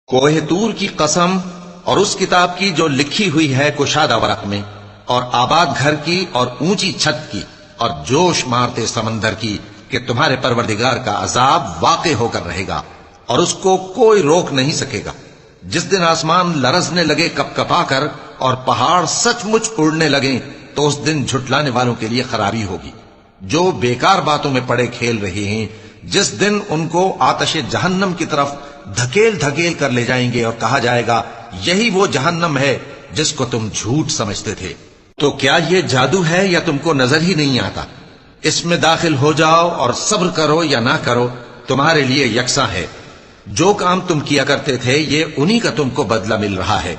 کوہ طور کی قسم اور اس کتاب کی جو لکھی ہوئی ہے کشادہ ورق میں، اور آباد گھر کی اور اونچی چھت کی، اور جوش مارتے سمندر کی کہ تمہارے پروردگار کا عذاب واقع ہو کر رہے گا اور اس کو کوئی روک نہیں سکے گا۔ جس دن آسمان لرزنے لگے کپ کپا کر اور پہاڑ سچ مچ اڑنے لگیں تو اس دن جھٹلانے والوں کے لیے خرابی ہوگی جو بیکار باتوں میں پڑے کھیل رہے ہیں، جس دن ان کو آتش جہنم کی طرف دھکیل دھکیل کر لے جائیں گے اور کہا جائے گا یہی وہ جہنم ہے جس کو تم جھوٹ سمجھتے تھے۔ تو کیا یہ جادو ہے یا تم کو نظر ہی نہیں آتا؟ اس میں داخل ہو جاؤ اور صبر کرو یا نہ کرو تمہارے لیے یکساں ہے۔ جو کام تم کیا کرتے تھے یہ انہی کا تم کو بدلہ مل رہا ہے۔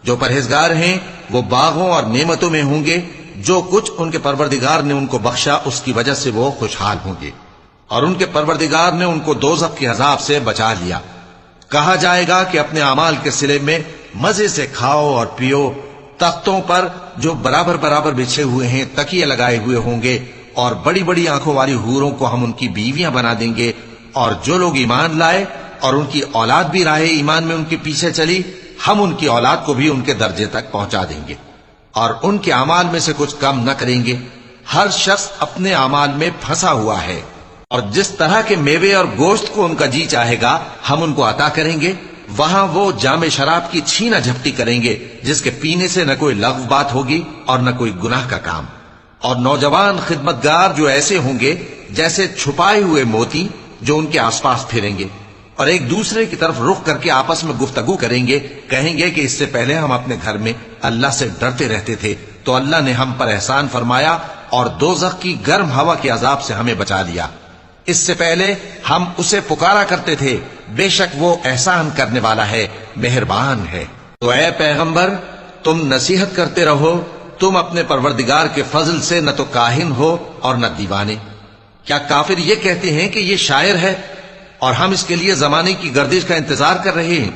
جو پرہیزگار ہیں وہ باغوں اور نعمتوں میں ہوں گے، جو کچھ ان کے پروردگار نے ان کو بخشا اس کی وجہ سے وہ خوشحال ہوں گے، اور ان کے پروردگار نے ان کو دوزخ کے عذاب سے بچا لیا۔ کہا جائے گا کہ اپنے اعمال کے صلے میں مزے سے کھاؤ اور پیو، تختوں پر جو برابر برابر بچھے ہوئے ہیں تکیے لگائے ہوئے ہوں گے، اور بڑی بڑی آنکھوں والی حوروں کو ہم ان کی بیویاں بنا دیں گے، اور جو لوگ ایمان لائے اور ان کی اولاد بھی راہ ایمان میں ان کے پیچھے چلی، ہم ان کی اولاد کو بھی ان کے درجے تک پہنچا دیں گے اور ان کے اعمال میں سے کچھ کم نہ کریں گے۔ ہر شخص اپنے اعمال میں پھنسا ہوا ہے، اور جس طرح کے میوے اور گوشت کو ان کا جی چاہے گا ہم ان کو عطا کریں گے۔ وہاں وہ جام شراب کی چھینا جھپٹی کریں گے جس کے پینے سے نہ کوئی لغو بات ہوگی اور نہ کوئی گناہ کا کام، اور نوجوان خدمتگار جو ایسے ہوں گے جیسے چھپائے ہوئے موتی جو ان کے آس پاس پھریں گے، اور ایک دوسرے کی طرف رخ کر کے آپس میں گفتگو کریں گے، کہیں گے کہ اس سے پہلے ہم اپنے گھر میں اللہ سے ڈرتے رہتے تھے تو اللہ نے ہم پر احسان فرمایا اور دوزخ کی گرم ہوا کے عذاب سے ہمیں بچا لیا۔ اس سے پہلے ہم اسے پکارا کرتے تھے، بے شک وہ احسان کرنے والا ہے، مہربان ہے۔ تو اے پیغمبر تم نصیحت کرتے رہو، تم اپنے پروردگار کے فضل سے نہ تو کاہن ہو اور نہ دیوانے۔ کیا کافر یہ کہتے ہیں کہ یہ شاعر ہے اور ہم اس کے لیے زمانے کی گردش کا انتظار کر رہے ہیں؟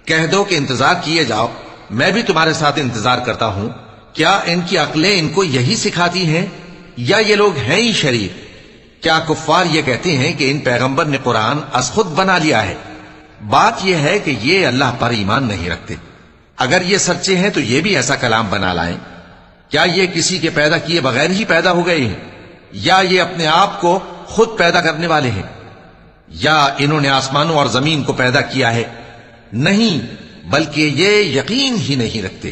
کہہ دو کہ انتظار کیے جاؤ، میں بھی تمہارے ساتھ انتظار کرتا ہوں۔ کیا ان کی عقلیں ان کو یہی سکھاتی ہیں یا یہ لوگ ہیں ہی شریف؟ کیا کفار یہ کہتے ہیں کہ ان پیغمبر نے قرآن از خود بنا لیا ہے؟ بات یہ ہے کہ یہ اللہ پر ایمان نہیں رکھتے۔ اگر یہ سچے ہیں تو یہ بھی ایسا کلام بنا لائیں۔ کیا یہ کسی کے پیدا کیے بغیر ہی پیدا ہو گئے ہیں، یا یہ اپنے آپ کو خود پیدا کرنے والے ہیں، یا انہوں نے آسمانوں اور زمین کو پیدا کیا ہے؟ نہیں، بلکہ یہ یقین ہی نہیں رکھتے۔